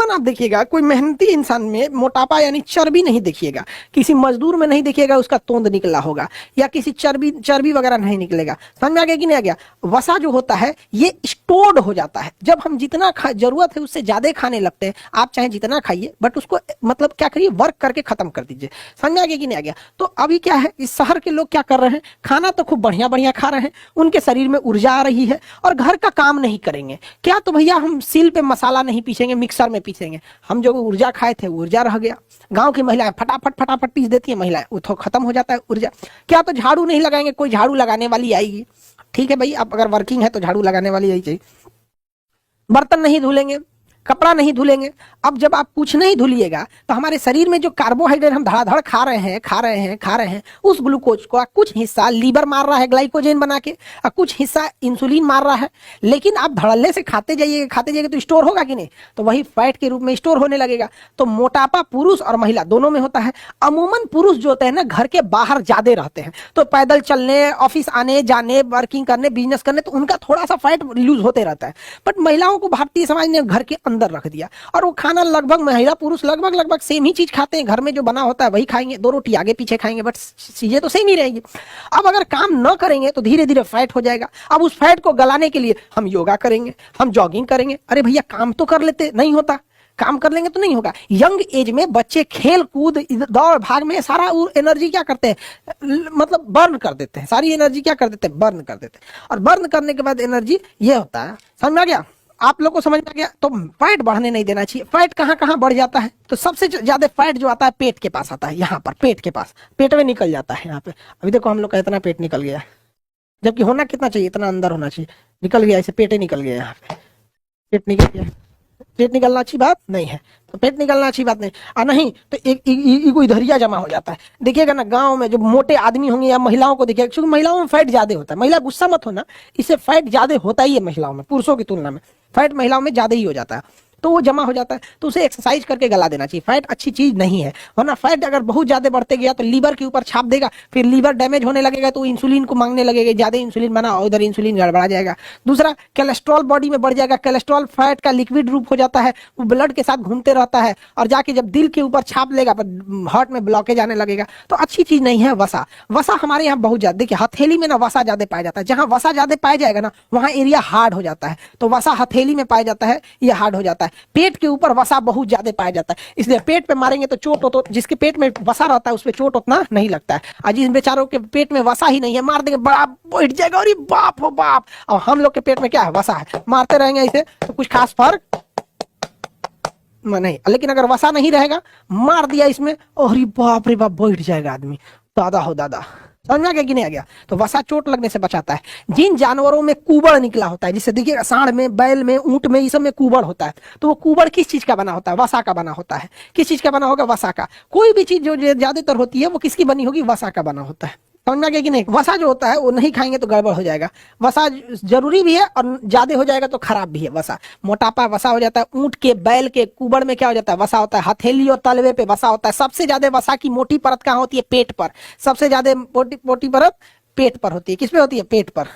इंसान आप देखिएगा, कोई मेहनती इंसान में मोटापा यानी चर्बी नहीं देखिएगा, किसी मजदूर में नहीं देखिएगा उसका तोंद निकला होगा, या किसी चर्बी चर्बी वगैरह नहीं निकलेगा। समझ में आ गया कि नहीं आ गया? वसा जो होता है ये स्टोर्ड हो जाता है। जब हम जितना जरूरत है उससे ज्यादा खाने लगते हैं, आप चाहे जितना खाइए बट उसको मतलब क्या करिए, वर्क करके खत्म कर दीजिए। समझ में आ गया कि नहीं आ गया? तो अभी क्या है, इस शहर के लोग क्या कर रहे हैं, खाना तो खूब बढ़िया बढ़िया खा रहे हैं, उनके शरीर में ऊर्जा आ रही है और घर का काम नहीं करेंगे। क्या तो भैया हम सील पे मसाला नहीं पीसेंगे, मिक्सर में पीसेंगे। हम जो ऊर्जा खाए थे ऊर्जा रह गया। गांव की महिलाएं फटाफट फटाफट पीस देती है, महिलाएं वो तो खत्म हो जाता है ऊर्जा। क्या तो झाड़ू नहीं लगाएंगे, कोई झाड़ू लगाने वाली आएगी, ठीक है भाई, आप अगर वर्किंग है तो झाड़ू लगाने वाली आई चाहिए। बर्तन नहीं धुलेंगे, कपड़ा नहीं धुलेंगे। अब जब आप कुछ नहीं धुलिएगा तो हमारे शरीर में जो कार्बोहाइड्रेट हम धड़ाधड़ खा रहे हैं, उस ग्लूकोज को कुछ हिस्सा लीवर मार रहा है ग्लाइकोजन बना के, और कुछ हिस्सा इंसुलिन मार रहा है। लेकिन आप धड़ल्ले से खाते जाइएगा तो स्टोर होगा कि नहीं? तो वही फैट के रूप में स्टोर होने लगेगा। तो मोटापा पुरुष और महिला दोनों में होता है। अमूमन पुरुष जो होते हैं ना घर के बाहर ज्यादा रहते हैं, तो पैदल चलने, ऑफिस आने जाने, वर्किंग करने, बिजनेस करने, तो उनका थोड़ा सा फैट लूज होते रहता है। बट महिलाओं को भारतीय समाज ने घर के अंदर रख दिया, और वो खाना लगभग महिला पुरुष लगभग सेम ही चीज खाते हैं। घर में जो बना होता है वही खाएंगे, 2 रोटी आगे पीछे खाएंगे, बट चीजें तो सेम ही रहेंगी। अब अगर काम न करेंगे तो धीरे धीरे फैट हो जाएगा। अब उस फैट को गलाने के लिए हम योगा करेंगे, हम जॉगिंग करेंगे। अरे भैया काम तो कर लेते, नहीं होता। काम कर लेंगे तो नहीं होगा। यंग एज में बच्चे खेल कूद दौड़ भाग में सारा एनर्जी क्या करते हैं, मतलब बर्न कर देते हैं, सारी एनर्जी क्या कर देते हैं, बर्न कर देते हैं। और बर्न करने के बाद एनर्जी ये होता है। समझ में आ गया? आप लोग को समझ में आ गया? तो फैट बढ़ने नहीं देना चाहिए। फैट कहाँ कहाँ बढ़ जाता है? तो सबसे ज्यादा फैट जो आता है पेट के पास आता है, यहाँ पर पेट के पास, पेट में निकल जाता है यहाँ पे। अभी देखो हम लोग का इतना पेट निकल गया, जबकि होना कितना चाहिए, इतना अंदर होना चाहिए, निकल गया, इसे पेट ही निकल गया, यहाँ पे पेट निकल गया। पेट निकलना अच्छी बात नहीं है, तो पेट निकलना अच्छी बात नहीं। और नहीं तो एक ईगो इधरिया जमा हो जाता है। देखिएगा ना गांव में जो मोटे आदमी होंगे या महिलाओं को देखिएगा, क्योंकि महिलाओं में फैट ज्यादा होता है। महिला गुस्सा मत होना, इससे फैट ज्यादा होता ही है महिलाओं में, पुरुषों की तुलना में फैट महिलाओं में ज्यादा ही हो जाता है। तो वो जमा हो जाता है, तो उसे एक्सरसाइज करके गला देना चाहिए। फैट अच्छी चीज नहीं है, वरना फैट अगर बहुत ज्यादा बढ़ते गया तो लीवर के ऊपर छाप देगा, फिर लीवर डैमेज होने लगेगा तो इंसुलिन को मांगने लगेगा, ज्यादा इंसुलिन बना, उधर इंसुलिन गड़बड़ा जाएगा। दूसरा, कोलेस्ट्रॉल बॉडी में बढ़ जाएगा। कोलेस्ट्रॉल फैट का लिक्विड रूप हो जाता है, वो ब्लड के साथ घूमते रहता है और जाके जब दिल के ऊपर छाप लेगा हार्ट में ब्लॉकेज आने लगेगा। तो अच्छी चीज नहीं है वसा। वसा हमारे यहाँ बहुत ज्यादा, देखिए हथेली में ना वसा ज्यादा पाया जाता है। जहां वसा ज्यादा पाया जाएगा ना वहां एरिया हार्ड हो जाता है, तो वसा हथेली में पाया जाता है, ये हार्ड हो जाता है। पेट के ऊपर वसा बहुत ज्यादा पाया जाता है, इसलिए पेट पे मारेंगे तो चोट हो, तो जिसके पेट में वसा रहता है उस पे चोट उतना नहीं लगता है। और जिस बेचारों के पेट में वसा ही नहीं है, मार देंगे बड़ा बैठ जाएगा, और बाप हो बाप। और हम लोग के पेट में क्या है, वसा है, मारते रहेंगे इसे तो कुछ खास फर्क नहीं। लेकिन अगर वसा नहीं रहेगा, मार दिया इसमें, अरे बाप रे बाप, बैठ जाएगा आदमी, दादा हो दादा। समझ में आ गया कि नहीं आ गया? तो वसा चोट लगने से बचाता है। जिन जानवरों में कुबड़ निकला होता है, जिससे देखिए सांड में, बैल में, ऊंट में, इस सब में कुबड़ होता है, तो वो कुबड़ किस चीज का बना होता है? वसा का बना होता है। किस चीज का बना होगा? वसा का। कोई भी चीज जो ज्यादातर होती है वो किसकी बनी होगी? वसा का बना होता है। समझ में आ गया कि नहीं? वसा जो होता है वो नहीं खाएंगे तो गड़बड़ हो जाएगा। वसा जरूरी भी है और ज्यादा हो जाएगा तो खराब भी है। वसा, मोटापा वसा हो जाता है। ऊंट के, बैल के कुबड़ में क्या हो जाता है? वसा होता है। हथेली और तलवे पे वसा होता है। सबसे ज्यादा वसा की मोटी परत कहाँ होती है? पेट पर। सबसे ज्यादा मोटी परत पेट पर होती है। किस पे होती है? पेट पर।